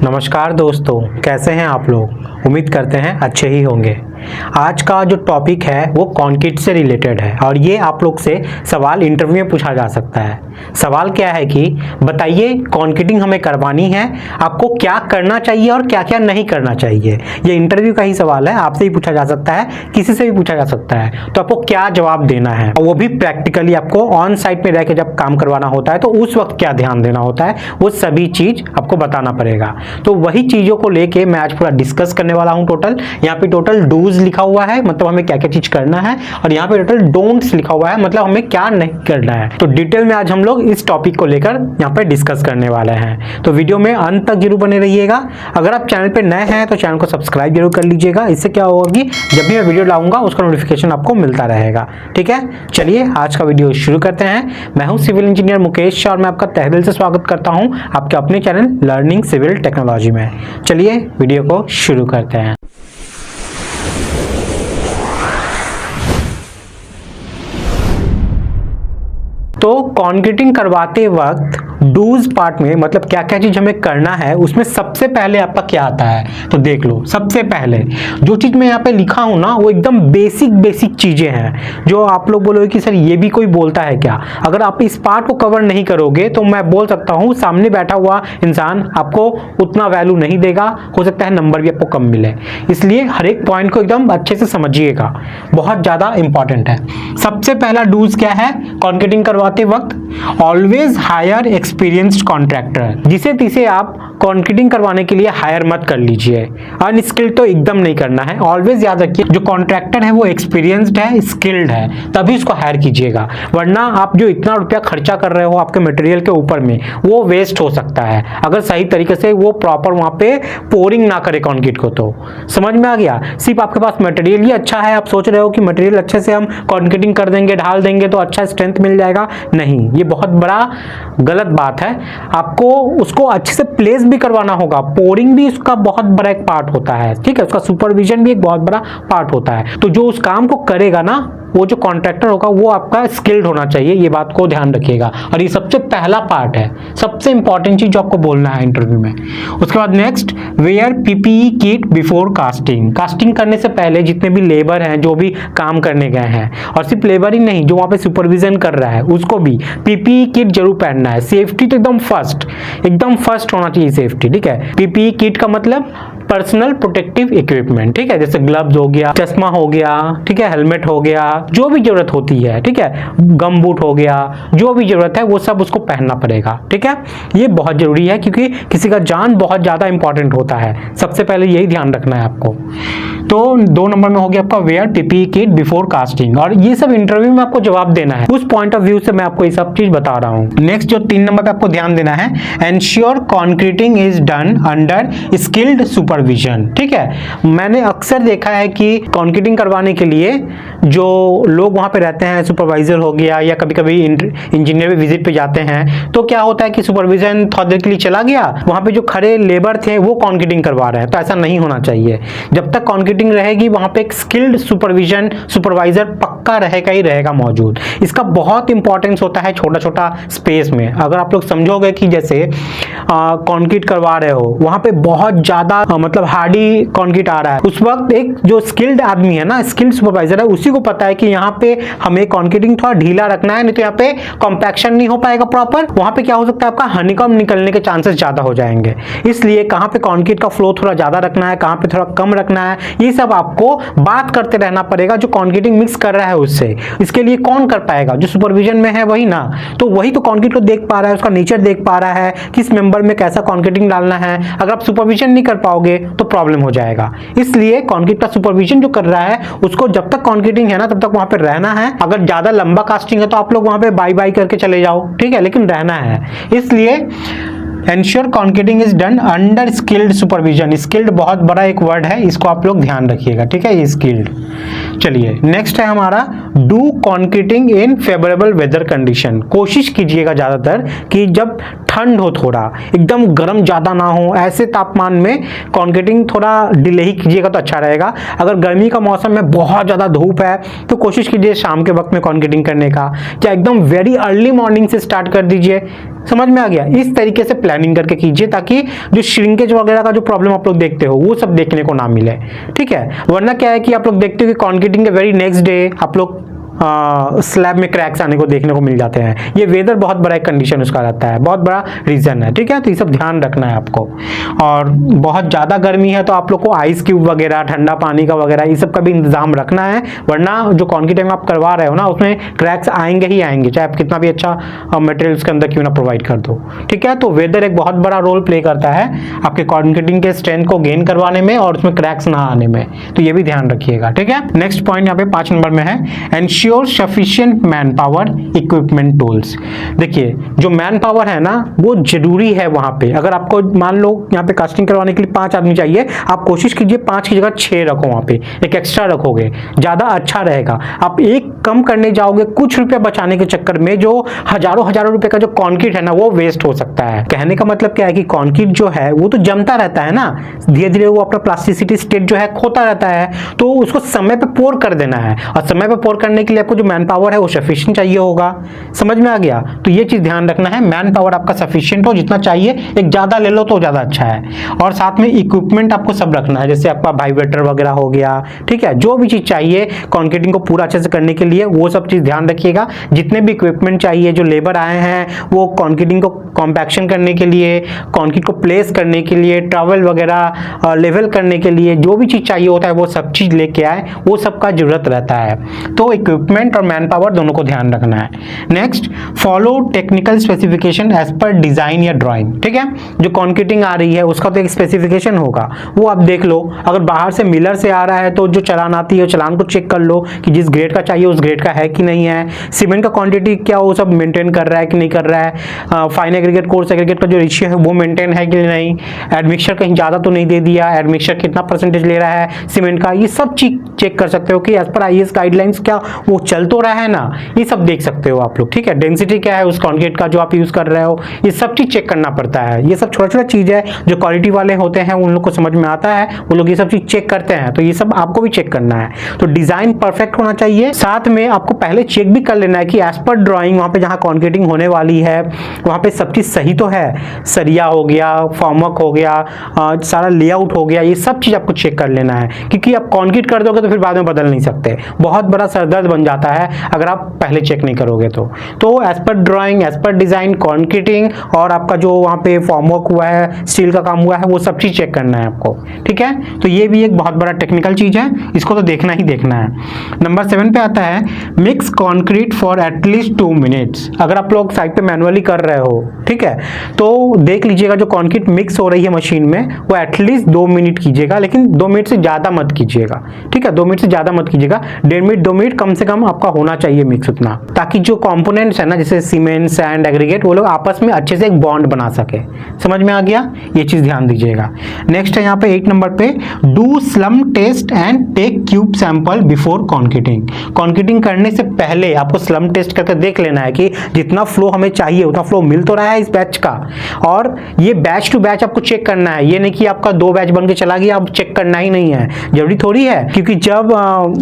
नमस्कार दोस्तों, कैसे हैं आप लोग। उम्मीद करते हैं अच्छे ही होंगे। आज का जो टॉपिक है वो कंक्रीट से रिलेटेड है और ये आप लोग से सवाल इंटरव्यू में पूछा जा सकता है। सवाल क्या है कि बताइए कंक्रीटिंग हमें करवानी है, आपको क्या करना चाहिए और क्या क्या नहीं करना चाहिए। ये इंटरव्यू का ही सवाल है, आपसे ही पूछा जा सकता है, किसी से भी पूछा जा सकता है। तो आपको क्या जवाब देना है और वो भी प्रैक्टिकली आपको ऑन साइट में रह के जब काम करवाना होता है तो उस वक्त क्या ध्यान देना होता है, वो सभी चीज आपको बताना पड़ेगा। तो वही चीजों को लेके मैं आज पूरा डिस्कस करने वाला हूं। टोटल यहाँ पे टोटल डूज लिखा हुआ है, मतलब हमें क्या क्या चीज करना है, और यहाँ पे टोटल डोंट्स लिखा हुआ है, मतलब हमें क्या नहीं करना है। तो डिटेल में आज हम लोग इस टॉपिक को लेकर यहाँ पे डिस्कस करने वाले हैं। तो वीडियो में अंत तक जरूर बने रहिएगा। अगर आप चैनल पे नए हैं तो चैनल को सब्सक्राइब जरूर कर लीजिएगा। इससे क्या होगा कि जब भी मैं वीडियो लाऊंगा उसका नोटिफिकेशन आपको मिलता रहेगा। ठीक है, चलिए आज का वीडियो शुरू करते हैं। मैं हूं सिविल इंजीनियर मुकेश और मैं आपका तहे दिल से स्वागत करता हूं आपके अपने चैनल लर्निंग सिविल टेक्नोलॉजी में। चलिए वीडियो को शुरू करते हैं। तो कंक्रीटिंग करवाते वक्त डूज पार्ट में मतलब क्या क्या चीज हमें करना है, उसमें सबसे पहले आपका क्या आता है तो देख लो। सबसे पहले जो चीज मैं यहाँ पे लिखा हूं ना वो एकदम बेसिक चीजें हैं जो आप लोग बोलोगे कि सर ये भी कोई बोलता है क्या। अगर आप इस पार्ट को कवर नहीं करोगे तो मैं बोल सकता हूं सामने बैठा हुआ इंसान आपको उतना वैल्यू नहीं देगा, हो सकता है नंबर भी आपको कम मिले। इसलिए हर एक पॉइंट को एकदम अच्छे से समझिएगा, बहुत ज्यादा इंपॉर्टेंट है। सबसे पहला डूज क्या है कंक्रीटिंग करवाते वक्त, ऑलवेज हायर एक्सपीरियंस्ड कॉन्ट्रैक्टर। जिसे तिसे आप कंक्रीटिंग करवाने के लिए हायर मत कर लीजिए, अनस्किल्ड तो एकदम नहीं करना है। ऑलवेज याद रखिए जो कॉन्ट्रैक्टर है वो एक्सपीरियंस्ड है, स्किल्ड है, तभी उसको हायर कीजिएगा। वरना आप जो इतना रुपया खर्चा कर रहे हो आपके मटेरियल के ऊपर में वो वेस्ट हो सकता है अगर सही तरीके से वो प्रॉपर वहां पे पोरिंग ना करे कंक्रीट को। तो समझ में आ गया। सिर्फ आपके पास मटेरियल ही अच्छा है, आप सोच रहे हो कि मटेरियल अच्छे से हम कंक्रीटिंग कर देंगे, ढाल देंगे तो अच्छा स्ट्रेंथ मिल जाएगा, नहीं, ये बहुत बड़ा गलत बात है। आपको उसको अच्छे से प्लेस भी करवाना होगा, पोरिंग भी उसका बहुत बड़ा एक पार्ट होता है। ठीक है, उसका सुपरविजन भी एक बहुत बड़ा पार्ट होता है। तो जो उस काम को करेगा ना वो जो कॉन्ट्रैक्टर होगा वो आपका स्किल्ड होना चाहिए, ये बात को ध्यान रखिएगा। और ये सबसे पहला पार्ट है, सबसे इंपॉर्टेंट चीज जो आपको बोलना है इंटरव्यू में। उसके बाद next, wear PPE kit before casting. Casting करने से पहले जितने भी लेबर हैं जो भी काम करने गए हैं, और सिर्फ लेबर ही नहीं जो वहां पे सुपरविजन कर रहा है उसको भी पीपीई किट जरूर पहनना है। सेफ्टी तो एकदम फर्स्ट होना चाहिए सेफ्टी। ठीक है, पीपीई किट का मतलब पर्सनल प्रोटेक्टिव इक्विपमेंट। ठीक है, जैसे ग्लव्स हो गया, चश्मा हो गया, ठीक है, हेलमेट हो गया, जो भी जरूरत होती है, ठीक है, गम बूट हो गया, जो भी जरूरत है वो सब उसको पहनना पड़ेगा। ठीक है, ये बहुत जरूरी है क्योंकि किसी का जान बहुत ज्यादा इंपॉर्टेंट होता है। सबसे पहले यही ध्यान रखना है आपको। तो 2 नंबर में हो गया आपका wear PPE kit before casting, और ये सब इंटरव्यू में आपको जवाब देना है। उस पॉइंट ऑफ व्यू से मैं आपको ये सब चीज बता रहा हूं। नेक्स्ट जो 3 नंबर पे आपको ध्यान देना है, ensure concreting is done under skilled supervision. ठीक है, मैंने अक्सर देखा है कि कंक्रीटिंग करवाने के लिए जो लोग वहां पे रहते हैं, सुपरवाइजर हो गया या कभी कभी इंजीनियर भी विजिट पे जाते हैं, तो क्या होता है कि सुपरविजन थोड़ी देर के लिए चला गया, वहां पे जो खड़े लेबर थे वो कंक्रीटिंग करवा रहे हैं। तो ऐसा नहीं होना चाहिए। जब तक कंक्रीटिंग रहेगी वहां पे एक स्किल्ड सुपरवाइजर पक्का रहेगा ही रहेगा मौजूद। इसका बहुत इंपॉर्टेंस होता है छोटा छोटा स्पेस में। अगर आप लोग समझोगे कि जैसे कंक्रीट करवा रहे हो, वहां पे बहुत ज्यादा मतलब हार्डी कंक्रीट आ रहा है, उस वक्त एक जो स्किल्ड आदमी है ना, स्किल्ड सुपरवाइजर है, उसी को पता है कि यहाँ पे हमें कंक्रीटिंग थोड़ा ढीला रखना है, नहीं तो यहाँ पे कॉम्पैक्शन नहीं हो पाएगा प्रॉपर। वहां पे क्या हो सकता है आपका हनीकॉम्ब निकलने के चांसेस ज्यादा हो जाएंगे। इसलिए कहां पे कंक्रीट का फ्लो थोड़ा ज्यादा रखना है, कहां पे थोड़ा कम रखना है, ये सब आपको बात करते रहना पड़ेगा जो कंक्रीटिंग मिक्स कर रहा है उससे। इसके लिए कौन कर पाएगा, जो सुपरविजन में है वही ना। तो वही तो कंक्रीट को देख पा रहा है, उसका नेचर देख पा रहा है, किस मेंबर में कैसा कंक्रीटिंग डालना है। अगर आप सुपरविजन नहीं कर पाओगे तो प्रॉब्लम हो जाएगा। इसलिए कंक्रीट का सुपरविजन जो कर रहा है उसको जब तक कंक्रीटिंग है ना तब तक वहां पे रहना है। अगर ज्यादा लंबा कास्टिंग है तो आप लोग वहां पे बाय बाय करके चले जाओ, ठीक है, लेकिन रहना है। इसलिए ensure concreting is done under skilled supervision. Skilled बहुत बड़ा एक वर्ड है, इसको आप लोग ध्यान रखिएगा। ठीक है, ये स्किल्ड। चलिए नेक्स्ट है हमारा do concreting in favourable weather condition. कोशिश कीजिएगा ज्यादातर कि जब ठंड हो, थोड़ा एकदम गर्म ज्यादा ना हो, ऐसे तापमान में कंक्रीटिंग थोड़ा डिले ही कीजिएगा तो अच्छा रहेगा। अगर गर्मी का मौसम में बहुत ज्यादा धूप है तो कोशिश कीजिए शाम के वक्त में कंक्रीटिंग करने का, या एकदम वेरी अर्ली मॉर्निंग से स्टार्ट कर दीजिए। समझ में आ गया? इस तरीके से प्लानिंग करके कीजिए ताकि जो श्रिंकेज वगैरह का जो प्रॉब्लम आप लोग देखते हो वो सब देखने को ना मिले, ठीक है। वरना क्या है कि आप लोग देखते हो कि कंक्रीटिंग के वेरी नेक्स्ट डे आप लोग स्लैब में क्रैक्स आने को देखने को मिल जाते हैं। ये वेदर बहुत बड़ा एक कंडीशन उसका रहता है, बहुत बड़ा रीजन है, ठीक है। तो ये सब ध्यान रखना है आपको। और बहुत ज़्यादा गर्मी है तो आप लोग को आइस क्यूब वगैरह, ठंडा पानी का वगैरह ये सब का भी इंतजाम रखना है, वरना जो कंक्रीटिंग आप करवा रहे हो ना उसमें क्रैक्स आएंगे ही आएंगे, चाहे आप कितना भी अच्छा मटेरियल उसके अंदर क्यों ना प्रोवाइड कर दो, ठीक है। तो वेदर एक बहुत बड़ा रोल प्ले करता है आपके कंक्रीटिंग के स्ट्रेंथ को गेन करवाने में और उसमें क्रैक्स ना आने में, तो ये भी ध्यान रखिएगा, ठीक है। नेक्स्ट पॉइंट यहाँ पे 5 नंबर में है ensure sufficient man power equipment tools. देखिए जो मैन पावर है ना वो जरूरी है वहां पे। अगर आपको मान लो यहाँ पे कास्टिंग करवाने के लिए 5 आदमी चाहिए, आप कोशिश कीजिए 5 की जगह 6 रखो, वहां पे एक एक्स्ट्रा रखोगे ज्यादा अच्छा रहेगा। आप एक कम करने जाओगे कुछ रुपया बचाने के चक्कर में जो हजारों रुपए का जो कंक्रीट है ना वो वेस्ट हो सकता है। कहने का मतलब क्या है कि कंक्रीट जो है वो तो जमता रहता है ना, धीरे धीरे वो अपना प्लास्टिसिटी स्टेट जो है खोता रहता है, तो उसको समय पे पोर कर देना है। और समय पे पोर करने के लिए आपको जो मैन पावर है वो सफिशिएंट चाहिए होगा। समझ में आ गया? तो ये चीज ध्यान रखना है, मैन पावर आपका सफिशिएंट हो, जितना चाहिए एक ज्यादा ले लो तो ज्यादा अच्छा है। और साथ में इक्विपमेंट आपको सब रखना है, जैसे आपका वाइब्रेटर वगैरह हो गया, ठीक है। जो भी चीज चाहिए कंक्रीटिंग को पूरा अच्छे से करने के लिए वो सब चीज ध्यान रखिएगा। जितने भी इक्विपमेंट चाहिए, जो लेबर आए हैं वो कंक्रीटिंग को कॉम्पैक्शन करने के लिए, कंक्रीट को प्लेस करने के लिए, ट्रैवल वगैरह लेवल करने के लिए जो भी चीज चाहिए होता है वो सब चीज लेके आए, वो सबका जरूरत रहता है। तो इक्विपमेंट और मैन पावर दोनों को ध्यान रखना है। Next, follow technical specification as per design या ड्राइंग, ठीक है। जो कंक्रीटिंग आ रही है उसका तो एक स्पेसिफिकेशन होगा, वो आप देख लो। अगर बाहर से मिलर से आ रहा है तो जो चालान आती है चालान को चेक कर लो कि जिस ग्रेड का चाहिए उस ग्रेड का है कि नहीं है। सीमेंट का क्वांटिटी क्या वो सब मेंटेन कर रहा है कि नहीं कर रहा है। फाइन एग्रीगेट कोर्स एग्रीगेट का जो रेशियो है वो मेंटेन है कि नहीं। एडमिक्सचर कहीं ज़्यादा तो नहीं दे दिया, एडमिक्सचर कितना परसेंटेज ले रहा है सीमेंट का, ये सब चीज चेक कर सकते हो कि एज पर आईएएस गाइडलाइंस क्या वो चल तो रहा है ना, ये सब देख सकते हो आप लोग, ठीक है। डेंसिटी क्या है उस कंक्रीट का जो आप यूज कर रहे हो, ये सब चीज चेक करना पड़ता है। ये सब छोटा छोटा चीज है जो क्वालिटी वाले होते हैं उन लोग को समझ में आता है, वो लोग ये सब चीज चेक करते हैं, तो ये सब आपको भी चेक करना है। तो डिजाइन परफेक्ट होना चाहिए, साथ में आपको पहले चेक भी कर लेना है कि एज पर ड्राइंग वहां पे जहां कंक्रीटिंग होने वाली है वहां पे सब चीज सही तो है। सरिया हो गया, फॉर्मवर्क हो गया, सारा लेआउट हो गया, ये सब चीज आपको चेक कर लेना है, क्योंकि आप कंक्रीट कर दोगे तो फिर बाद में बदल नहीं सकते, बहुत बड़ा सरदर्द बन जाता है अगर आप पहले चेक नहीं करोगे तो as per drawing, as per design, concreting और आपका जो वहां पे फॉर्मवर्क हुआ है, स्टील का काम हुआ है, वो सब चीज चेक करना है आपको, ठीक है। तो ये भी एक बहुत बड़ा टेक्निकल चीज है, इसको तो देखना ही देखना है। नंबर 7 पे आता है mix concrete for at least 2 minutes. अगर आप लोग साइड पे मैनुअली कर रहे हो, ठीक है, तो देख लीजिएगा जो कंक्रीट मिक्स हो रही है मशीन में वो एटलीस्ट 2 मिनट कीजिएगा, लेकिन 2 मिनट से ज्यादा मत कीजिएगा, ठीक है। 2 मिनट से ज्यादा मत कीजिएगा, 1.5 मिनट 2 मिनट कम से कम आपका होना चाहिए मिक्स उतना, ताकि जो कंपोनेंट्स है ना जैसे सीमेंट, सैंड, एग्रीगेट, वो लोग आपस में अच्छे से एक बॉन्ड बना सके। समझ में आ गया? ये चीज ध्यान दीजिएगा। नेक्स्ट है यहाँ पे 8 नंबर पे, do slump test and take cube sample before concreting. Concreting करने से पहले आपको स्लम टेस्ट करके देख लेना है कि जितना फ्लो हमें चाहिए उतना फ्लो मिल तो रहा है इस बैच का। और ये बैच टू बैच आपको चेक करना है, ये नहीं कि आपका 2 बैच बन के चला गया अब चेक करना ही नहीं है, जरूरी थोड़ी है। क्योंकि जब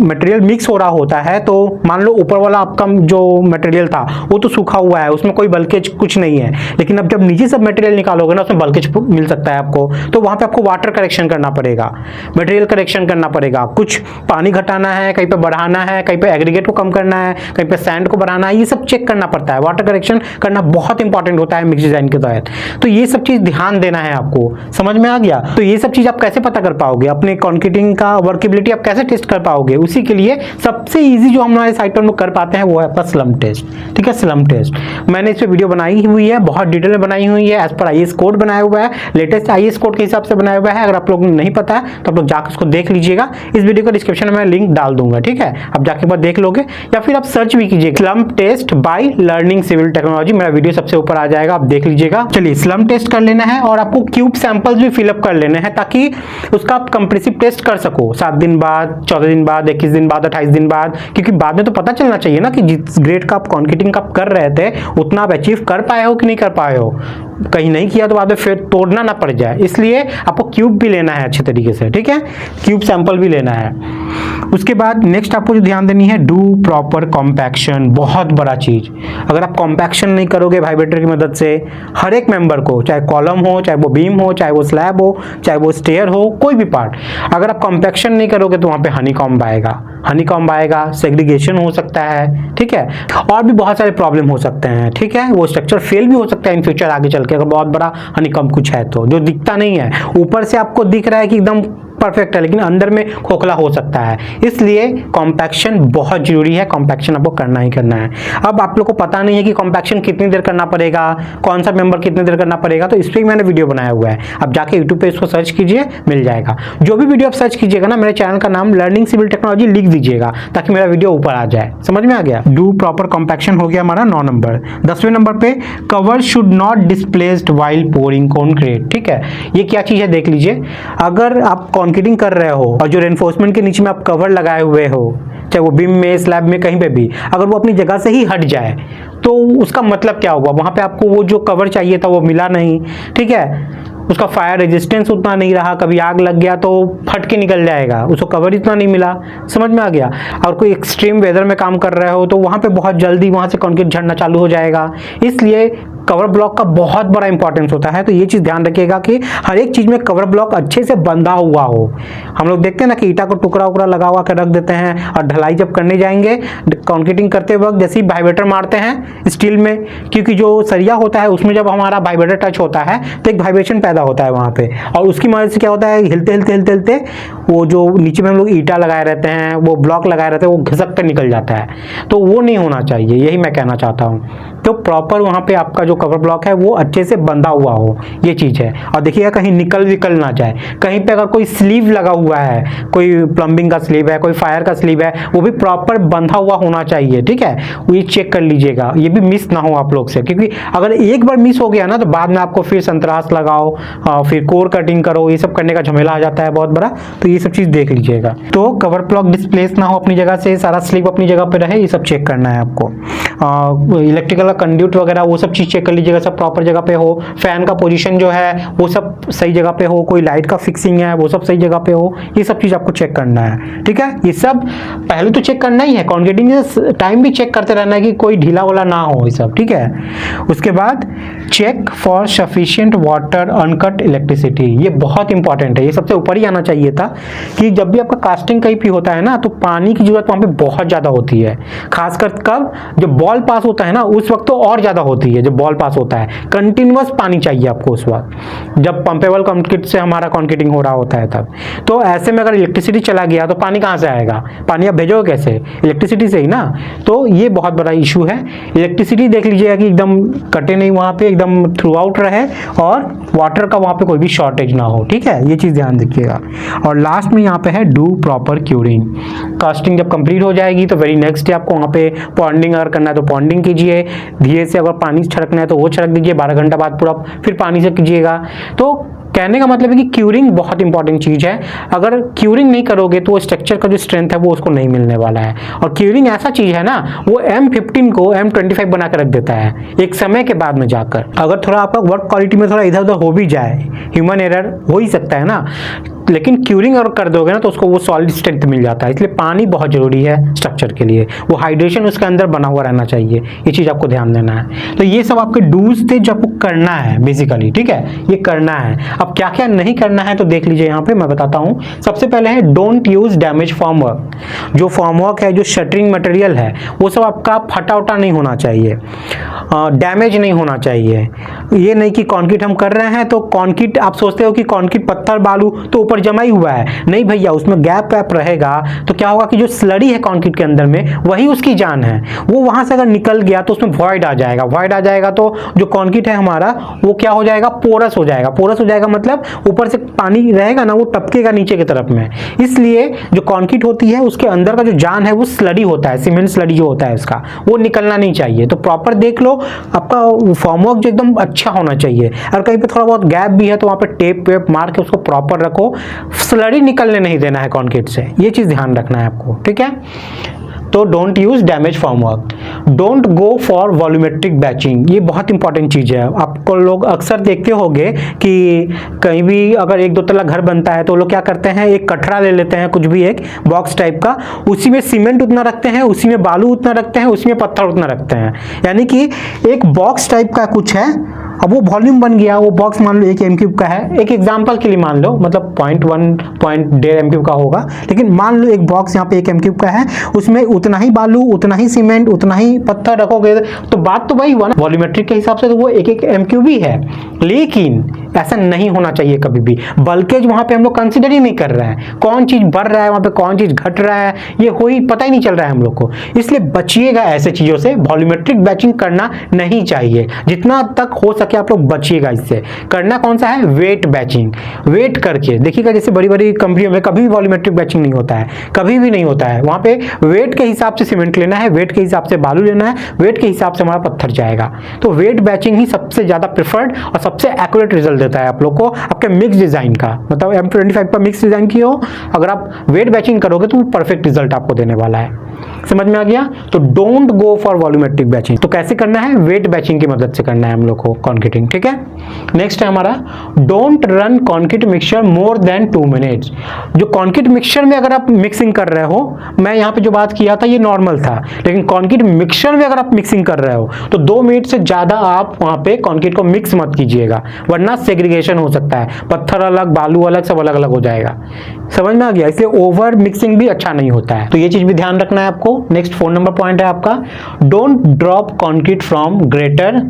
मटेरियल मिक्स हो रहा होता है तो मान लो ऊपर वाला आपका जो मटेरियल था वो तो सूखा हुआ है, उसमें कोई बल्केज कुछ नहीं है, लेकिन अब जब नीचे सब मटेरियल निकालोगे ना उसमें बल्केज मिल सकता है आपको, तो वहां पे आपको वाटर करेक्शन करना पड़ेगा, मटेरियल करेक्शन करना पड़ेगा, कुछ पानी घटाना है, कहीं पे बढ़ाना है, कहीं पे एग्रीगेट को कम करना है, कहीं पे सैंड को बढ़ाना है, ये सब चेक करना पड़ता है। वाटर करेक्शन करना बहुत इंपॉर्टेंट होता है मिक्स डिजाइन के तहत, तो ये सब चीज ध्यान देना है आपको। समझ में आ गया? तो ये सब चीज आप कैसे पता कर पाओगे, अपने कंक्रीटिंग का वर्केबिलिटी आप कैसे टेस्ट कर पाओगे, उसी के लिए सबसे इजी जो हम हमारे साइट पर कर पाते हैं वो है आपका स्लम टेस्ट, ठीक है। स्लम टेस्ट मैंने इस पे वीडियो बनाई हुई है, बहुत डिटेल में बनाई हुई है, एज पर आईएएस कोड बनाया हुआ है, लेटेस्ट आईएएस कोड के हिसाब से बनाया हुआ है। अगर आप लोग नहीं पता है तो आप लोग जाकर उसको देख लीजिएगा, इस वीडियो को डिस्क्रिप्शन में मैं लिंक डाल दूंगा, ठीक है। आप जाके बाद देख लोगे, या फिर आप सर्च भी कीजिएगा slump test by learning civil technology, मेरा वीडियो सबसे ऊपर आ जाएगा, आप देख लीजिएगा। चलिए स्लम टेस्ट कर लेना है और आपको क्यूब सैंपल्स भी फिलअप कर लेने हैं ताकि उसका आप कंप्रेसिव टेस्ट कर सको 7 दिन बाद, 14 दिन बाद, 21 दिन बाद, 28 दिन बाद, क्योंकि बाद में तो पता चलना चाहिए ना कि जिस ग्रेड का आप कंक्रीटिंग का कर रहे थे उतना आप अचीव कर पाए हो कि नहीं कर पाए हो। कहीं नहीं किया तो बाद में फिर तोड़ना ना पड़ जाए, इसलिए आपको क्यूब भी लेना है अच्छे तरीके से, ठीक है, क्यूब सैंपल भी लेना है। उसके बाद नेक्स्ट आपको जो ध्यान देनी है, डू प्रॉपर कॉम्पैक्शन, बहुत बड़ा चीज। अगर आप कॉम्पैक्शन नहीं करोगे वाइब्रेटर की मदद से हर एक मेंबर को, चाहे कॉलम हो, चाहे वो बीम हो, चाहे वो स्लैब हो, चाहे वो स्टेयर हो, कोई भी पार्ट, अगर आप कॉम्पैक्शन नहीं करोगे तो वहां पे हनीकॉम्ब आएगा, सेग्रीगेशन हो सकता है, ठीक है, और भी बहुत सारे प्रॉब्लम हो सकते हैं, ठीक है, वो स्ट्रक्चर फेल भी हो सकता है इन फ्यूचर आगे चल के, अगर बहुत बड़ा हनीकॉम्ब कुछ है तो, जो दिखता नहीं है, ऊपर से आपको दिख रहा है कि एकदम परफेक्ट है लेकिन अंदर में खोखला हो सकता है, इसलिए कॉम्पैक्शन बहुत जरूरी है, कॉम्पैक्शन आपको करना ही करना है। अब आप लोग को पता नहीं है कि कॉम्पैक्शन कितनी देर करना पड़ेगा, कौन सा मेंबर कितनी देर करना पड़ेगा, तो इस पर मैंने वीडियो बनाया हुआ है, आप जाके यूट्यूब पे इसको सर्च कीजिए, मिल जाएगा। जो भी वीडियो आप सर्च कीजिएगा ना, मेरे चैनल का नाम लर्निंग सिविल टेक्नोलॉजी लिख दीजिएगा ताकि मेरा वीडियो ऊपर आ जाए, समझ में आ गया। डू प्रॉपर कॉम्पैक्शन हो गया हमारा 9 नंबर। 10वें नंबर पे cover should not displaced while pouring concrete, ठीक है, ये क्या चीज है देख लीजिए। अगर आप कॉन्क्रीटिंग कर रहे हो और जो रेनफोर्समेंट के नीचे में आप कवर लगाए हुए हो, चाहे वो बीम में, स्लैब में, कहीं पे भी, अगर वो अपनी जगह से ही हट जाए तो उसका मतलब क्या हुआ, वहां पे आपको वो जो कवर चाहिए था वो मिला नहीं, ठीक है, उसका फायर रेजिस्टेंस उतना नहीं रहा, कभी आग लग गया तो फट के निकल जाएगा, उसको कवर इतना नहीं मिला, समझ में आ गया। और कोई एक्सट्रीम वेदर में काम कर रहे हो तो वहां पे बहुत जल्दी वहां से कंक्रीट झड़ना चालू हो जाएगा, इसलिए कवर ब्लॉक का बहुत बड़ा इंपॉर्टेंस होता है। तो ये चीज ध्यान रखिएगा कि हर एक चीज में कवर ब्लॉक अच्छे से बंधा हुआ हो। हम लोग देखते हैं ना कि ईटा को टुकड़ा उकड़ा लगा हुआ कर रख देते हैं, और ढलाई जब करने जाएंगे कंक्रीटिंग करते वक्त जैसे ही वाइब्रेटर मारते हैं स्टील में, क्योंकि जो सरिया होता है उसमें जब हमारा वाइब्रेटर टच होता है तो एक वाइब्रेशन पैदा होता है वहां पे, और उसकी मदद से क्या होता है, हिलते हिलते हिलते हिलते वो जो नीचे में हम लोग ईटा लगाए रहते हैं, वो ब्लॉक लगाए रहते हैं, वो घिसक कर निकल जाता है, तो वो नहीं होना चाहिए, यही मैं कहना चाहता हूँ। तो प्रॉपर वहां पे आपका जो कवर ब्लॉक है वो अच्छे से बंधा हुआ हो, ये चीज है। और देखिएगा कहीं निकल विकल ना जाए, कहीं पे अगर कोई स्लीव लगा हुआ है, कोई प्लम्बिंग का स्लीव है, कोई फायर का स्लीव है, वो भी प्रॉपर बंधा हुआ होना चाहिए, ठीक है, वो ये चेक कर लीजिएगा, ये भी मिस ना हो आप लोग से, क्योंकि अगर एक बार मिस हो गया ना तो बाद में आपको फिर संतरास लगाओ, फिर कोर कटिंग करो, ये सब करने का झमेला आ जाता है बहुत बड़ा, तो ये सब चीज देख लीजिएगा। तो कवर ब्लॉक डिस्प्लेस ना हो अपनी जगह से, सारा स्लीव अपनी जगह पे रहे, ये सब चेक करना है आपको। इलेक्ट्रिकल कंड्यूट वगैरह वो सब चीज चेक कर लीजिएगा, सब प्रॉपर जगह पे हो, फैन का पोजीशन जो है वो सब सही जगह पे हो, कोई लाइट का फिक्सिंग है वो सब सही जगह पे हो, ये सब चीज आपको चेक करना है, ठीक है। ये सब पहले तो चेक करना ही है, कंक्रीटिंग टाइम भी चेक करते रहना है कि कोई ढीला वाला ना हो, ये सब ठीक है। उसके बाद check for sufficient water uncut electricity, ये बहुत इंपॉर्टेंट है, ये सबसे ऊपर ही आना चाहिए था कि जब भी आपका कास्टिंग कहीं भी होता है ना तो पानी की जरूरत वहां पे बहुत ज्यादा होती है, खासकर कब जब बॉल पास होता है ना उस वक्त तो और ज्यादा होती है। जब बॉल पास होता है कंटिन्यूअस पानी चाहिए आपको उस वक्त, जब पंपेबल कंक्रीट से हमारा कंक्रीटिंग हो रहा होता है तब। तो ऐसे में अगर इलेक्ट्रिसिटी चला गया तो पानी कहां से आएगा, पानी आप भेजोगे कैसे, इलेक्ट्रिसिटी से ही ना। तो ये बहुत बड़ा इशू है, इलेक्ट्रिसिटी देख लीजिएगा कि एकदम कटे नहीं, वहां पे एकदम थ्रू आउट रहे, और वाटर का वहां पे कोई भी शॉर्टेज ना हो, ठीक है, ये चीज ध्यान रखिएगा। और लास्ट में यहाँ पे है डू प्रॉपर क्यूरिंग, कास्टिंग जब कंप्लीट हो जाएगी तो वेरी नेक्स्ट डे आपको वहां पे पॉन्डिंग अगर करना है तो पॉन्डिंग कीजिए, धीरे से अगर पानी छिड़कना है तो वो छिड़क दीजिए, 12 घंटा बाद पूरा फिर पानी से कीजिएगा। तो कहने का मतलब है कि क्यूरिंग बहुत इंपॉर्टेंट चीज है, अगर क्यूरिंग नहीं करोगे तो स्ट्रक्चर का जो स्ट्रेंथ है वो उसको नहीं मिलने वाला है। और क्यूरिंग ऐसा चीज है ना, वो M15 को M25 बना कर रख देता है एक समय के बाद में जाकर। अगर थोड़ा आपका वर्क क्वालिटी में थोड़ा इधर उधर हो भी जाए, ह्यूमन एरर हो ही सकता है ना, लेकिन क्यूरिंग अगर कर दोगे ना तो उसको वो सॉलिड स्ट्रेंथ मिल जाता है। इसलिए पानी बहुत जरूरी है स्ट्रक्चर के लिए, वो हाइड्रेशन उसके अंदर बना हुआ रहना चाहिए, ये चीज आपको ध्यान देना है। तो ये सब आपके डूज थे जो आपको करना है बेसिकली, ठीक है, ये करना है। अब क्या क्या नहीं करना है तो देख लीजिए, यहाँ पे मैं बताता हूँ। सबसे पहले है डोंट यूज डैमेज फॉर्मवर्क, जो फॉर्मवर्क है, जो शटरिंग मटेरियल है, वो सब आपका फटा उटा नहीं होना चाहिए, डैमेज नहीं होना चाहिए। ये नहीं कि कंक्रीट हम कर रहे हैं तो कंक्रीट आप सोचते हो कि कंक्रीट पत्थर बालू तो ऊपर जमा ही हुआ है, नहीं भैया, उसमें गैप वैप रहेगा तो क्या होगा कि जो स्लरी है कंक्रीट के अंदर में वही उसकी जान है, वो वहां से अगर निकल गया तो उसमें वॉइड आ जाएगा, वॉइड आ जाएगा तो जो कंक्रीट है हमारा वो क्या हो जाएगा, पोरस हो जाएगा। पोरस हो जाएगा मतलब ऊपर से पानी रहेगा ना वो टपकेगा नीचे की तरफ में। इसलिए जो कंक्रीट होती है उसके अंदर का जो जान है वो स्लरी होता है, सीमेंट स्लरी जो होता है उसका, वो निकलना नहीं चाहिए। तो प्रॉपर देख लो, आपका फॉर्मवर्क जो एकदम अच्छा होना चाहिए। और कहीं पे थोड़ा बहुत गैप भी है तो वहां पे टेप वेप मार के उसको प्रॉपर रखो, स्लरी निकलने नहीं देना है कंक्रीट से, ये चीज ध्यान रखना है आपको, ठीक है। तो don't use damage formwork. Don't go for volumetric batching, ये बहुत इंपॉर्टेंट चीज़ है। आपको लोग अक्सर देखते होंगे कि कहीं भी अगर एक दो तला घर बनता है तो लोग क्या करते हैं, एक कटरा ले लेते हैं, कुछ भी एक बॉक्स टाइप का, उसी में सीमेंट उतना रखते हैं, उसी में बालू उतना रखते हैं, उसी में पत्थर उतना रखते हैं। यानी कि एक बॉक्स टाइप का कुछ है, अब वो वॉल्यूम बन गया, वो बॉक्स मान लो 1 m³ का है, एक एग्जांपल के लिए मान लो, मतलब 0.1 0.1.5 m³ का होगा, लेकिन मान लो एक बॉक्स यहाँ पे 1 m³ का है, उसमें उतना ही बालू, उतना ही सीमेंट, उतना ही पत्थर रखोगे तो बात तो वही हुआ ना, वॉल्यूमेट्रिक के हिसाब से तो वो 1 m³ ही है। लेकिन ऐसा नहीं होना चाहिए कभी भी। बल्केज वहां पे हम लोग कंसिडर ही नहीं कर रहे हैं, कौन चीज बढ़ रहा है वहां पे, कौन चीज घट रहा है, ये पता ही नहीं चल रहा है हम लोग को। इसलिए बचिएगा ऐसे चीजों से, वॉल्यूमेट्रिक बैचिंग करना नहीं चाहिए। जितना तक हो सके आप लोग बचिएगा इससे। करना कौन सा है, वेट बैचिंग। वेट करके देखिएगा, जैसे बड़ी बड़ी कंपनियों में कभी भी वॉल्यूमेट्रिक बैचिंग नहीं होता है, कभी भी नहीं होता है। वहां पे वेट के हिसाब से सीमेंट लेना है, वेट के हिसाब से बालू लेना है, वेट के हिसाब से हमारा पत्थर जाएगा। तो वेट बैचिंग ही सबसे ज्यादा प्रेफर्ड और सबसे एक्यूरेट रिजल्ट देता है आप लोग को आपके मिक्स डिजाइन का। मतलब M25 पर मिक्स डिजाइन की हो, अगर आप वेट बैचिंग करोगे तो परफेक्ट रिजल्ट आपको देने वाला है। समझ में आ गया? तो don't go for volumetric batching. तो कैसे करना है, वेट बैचिंग की मदद से करना है हम लोग को कॉन्क्रीटिंग। ठीक है, नेक्स्ट है हमारा don't run concrete mixture more than 2 minutes. जो कॉन्क्रीट मिक्सचर में अगर आप मिक्सिंग कर रहे हो, मैं यहाँ पे जो बात किया था ये नॉर्मल था, लेकिन कॉन्क्रीट मिक्सचर में अगर आप मिक्सिंग कर रहे हो तो 2 मिनट से ज्यादा आप वहां पे कॉन्क्रीट को मिक्स मत कीजिएगा, वरना सेग्रीगेशन हो सकता है, पत्थर अलग, बालू अलग, सब अलग अलग हो जाएगा। समझ में आ गया? इसलिए ओवर मिक्सिंग भी अच्छा नहीं होता है, तो ये चीज भी ध्यान रखना है आपको। नेक्स्ट 4 नंबर पॉइंट है आपका, don't drop concrete from greater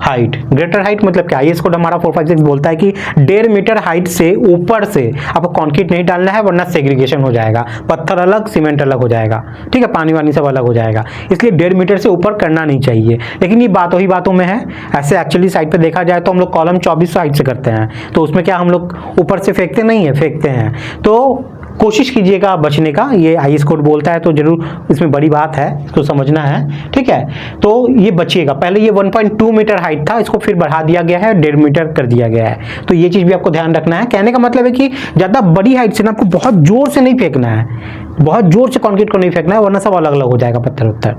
height. Greater height मतलब क्या, ये कोड हमारा 456 बोलता है कि 1.5 मीटर हाइट से ऊपर से आपको कंक्रीट नहीं डालना है, वरना सेग्रीगेशन हो जाएगा, पत्थर अलग, सीमेंट अलग हो जाएगा। ठीक है, पानी वानी सब अलग हो जाएगा, इसलिए 1.5 मीटर से ऊपर करना नहीं चाहिए। लेकिन ये बातों ही बातों में है, ऐसे एक्चुअली साइड पे देखा जाए तो हम लोग कॉलम 24 हाइट से करते हैं, तो उसमें क्या हम लोग ऊपर से फेंकते नहीं है, फेंकते हैं। तो कोशिश कीजिएगा बचने का, ये IS कोड बोलता है तो जरूर इसमें बड़ी बात है, इसको समझना है। ठीक है, तो ये बचिएगा। पहले ये 1.2 मीटर हाइट था, इसको फिर बढ़ा दिया गया है, 1.5 मीटर कर दिया गया है, तो ये चीज भी आपको ध्यान रखना है। कहने का मतलब है कि ज्यादा बड़ी हाइट से ना आपको बहुत जोर से नहीं फेंकना है, बहुत जोर से कंक्रीट को नहीं फेंकना है, वरना सब अलग अलग हो जाएगा पत्थर उत्तर,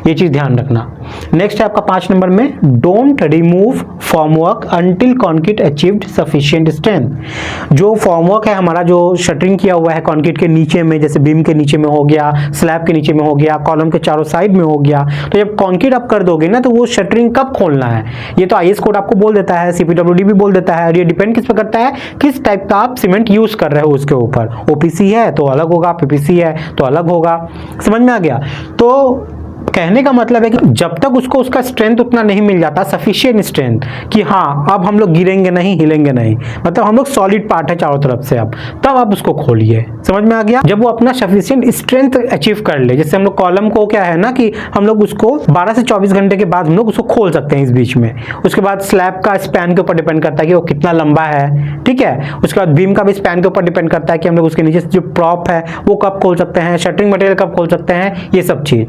ये चीज ध्यान रखना। नेक्स्ट है आपका 5 नंबर में, don't remove formwork until concrete achieved sufficient strength. जो फॉर्मवर्क है हमारा, जो शटरिंग किया हुआ है कंक्रीट के नीचे में, जैसे बीम के नीचे में हो गया, स्लैब के नीचे में हो गया, कॉलम के चारों साइड में हो गया, तो जब कंक्रीट आप कर दोगे ना तो वो शटरिंग कब खोलना है, ये तो IS कोड आपको बोल देता है, CPWD भी बोल देता है, और ये डिपेंड किस पे करता है, किस टाइप का आप सीमेंट यूज कर रहे हो उसके ऊपर। OPC है तो अलग होगा, PPC है तो अलग होगा। समझ में आ गया? तो कहने का मतलब है कि जब तक उसको उसका स्ट्रेंथ उतना नहीं मिल जाता, सफिशिएंट स्ट्रेंथ, कि हाँ अब हम लोग गिरेंगे नहीं, हिलेंगे नहीं, मतलब हम लोग सॉलिड पार्ट है चारों तरफ से, अब तब आप उसको खोलिए। समझ में आ गया? जब वो अपना सफिशिएंट स्ट्रेंथ अचीव कर ले, जैसे हम लोग कॉलम को क्या है ना कि हम लोग उसको 12 से 24 घंटे के बाद हम लोग उसको खोल सकते हैं इस बीच में। उसके बाद स्लैब का स्पैन के ऊपर डिपेंड करता है कि वो कितना लंबा है। ठीक है, उसके बाद बीम का भी स्पैन के ऊपर डिपेंड करता है कि हम लोग उसके नीचे जो प्रॉप है वो कब खोल सकते हैं, शटरिंग मटेरियल कब खोल सकते हैं, ये सब चीज।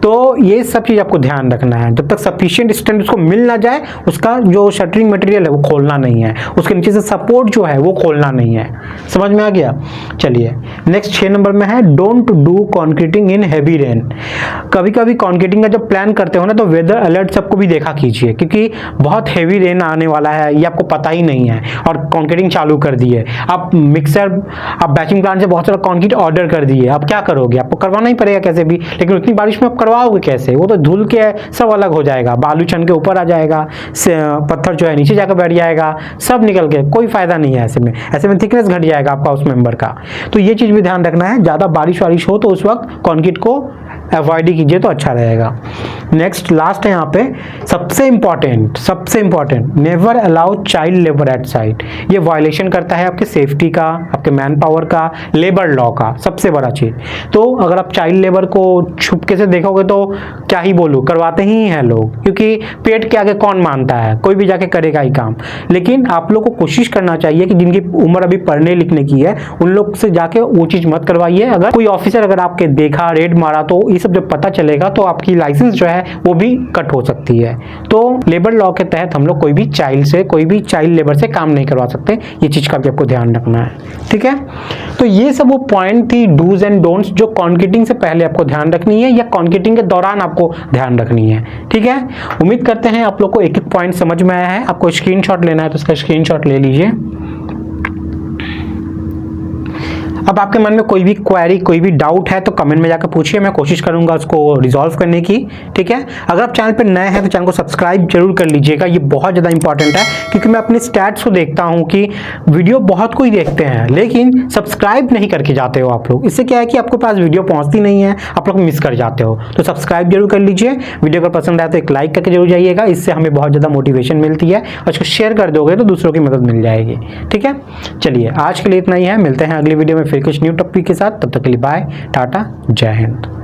तो ये सब चीज आपको ध्यान रखना है। जब तक सफिशिएंट स्ट्रेंथ उसको मिल ना जाए, उसका जो शटरिंग मटेरियल है वो खोलना नहीं है, उसके नीचे से सपोर्ट जो है वो खोलना नहीं है। समझ में आ गया? चलिए नेक्स्ट 6 नंबर में है, don't do concreting in heavy rain. कभी कभी कॉन्क्रीटिंग का जब प्लान करते हो ना तो वेदर अलर्ट सबको भी देखा कीजिए, क्योंकि बहुत हैवी रेन आने वाला है, ये आपको पता ही नहीं है और कॉन्क्रीटिंग चालू कर दिए। आप मिक्सर, आप बैचिंग प्लांट से बहुत सारा कॉन्क्रीट ऑर्डर कर दिए, आप क्या करोगे? आपको करवाना ही पड़ेगा कैसे भी, लेकिन उतनी बारिश में आप करवाओगे कैसे? वो तो धुल के सब अलग हो जाएगा, बालू छन के ऊपर आ जाएगा, पत्थर जो है नीचे जाकर बैठ जाएगा, सब निकल के, कोई फायदा नहीं है। ऐसे में थिकनेस घट जाएगा आपका उस मेंबर का। तो ये चीज भी ध्यान रखना है, ज्यादा बारिश वारिश हो तो उस वक्त कंक्रीट को अवॉइड ही कीजिए तो अच्छा रहेगा। नेक्स्ट लास्ट है यहाँ पे, सबसे important, never allow child labour at site. ये वायलेशन करता है आपके सेफ्टी का, आपके मैन पावर का, लेबर लॉ का, सबसे बड़ा चीज। तो अगर आप चाइल्ड लेबर को छुपके से देखोगे तो क्या ही बोलूं, करवाते ही हैं लोग, क्योंकि पेट के आगे कौन मानता है, कोई भी जाके करेगा ही काम। लेकिन आप लोग को कोशिश करना चाहिए कि जिनकी उम्र अभी पढ़ने लिखने की है उन लोग से जाके वो चीज मत करवाइए। अगर कोई ऑफिसर अगर आपके देखा, रेड मारा, तो ये सब जब पता चलेगा तो आपकी लाइसेंस जो है वो भी कट हो सकती है। तो लेबर लॉ के तहत हम लोग कोई भी चाइल्ड लेबर से काम नहीं करवा सकते, ये चीज़ का भी आपको ध्यान रखना है, ठीक है। तो ये सब वो पॉइंट थी डूज एंड डोंट्स जो कॉन्क्रीटिंग से पहले आपको ध्यान रखनी है या कॉन्क्रीटिंग के दौरान आपको ध्यान रखनी है, ठीक है। उम्मीद करते हैं आप लोग को एक एक पॉइंट समझ में आया है। आपको स्क्रीनशॉट लेना है तो उसका स्क्रीनशॉट ले लीजिए। अब आपके मन में कोई भी क्वेरी, कोई भी डाउट है तो कमेंट में जाकर पूछिए, मैं कोशिश करूंगा उसको रिजॉल्व करने की, ठीक है। अगर आप चैनल पर नए हैं तो चैनल को सब्सक्राइब जरूर कर लीजिएगा, ये बहुत ज़्यादा इंपॉर्टेंट है, क्योंकि मैं अपने स्टैट्स को देखता हूँ कि वीडियो बहुत कोई देखते हैं लेकिन सब्सक्राइब नहीं करके जाते हो आप लोग। इससे क्या है कि आपके पास वीडियो पहुँचती नहीं है, आप लोग मिस कर जाते हो। तो सब्सक्राइब जरूर कर लीजिए, वीडियो अगर पसंद आए तो एक लाइक करके जरूर जाइएगा, इससे हमें बहुत ज़्यादा मोटिवेशन मिलती है, और इसको शेयर कर दोगे तो दूसरों की मदद मिल जाएगी, ठीक है। चलिए आज के लिए इतना ही है, मिलते हैं अगली वीडियो में फिर कुछ न्यू टॉपिक के साथ। तब तक के लिए बाय, टाटा, जय हिंद।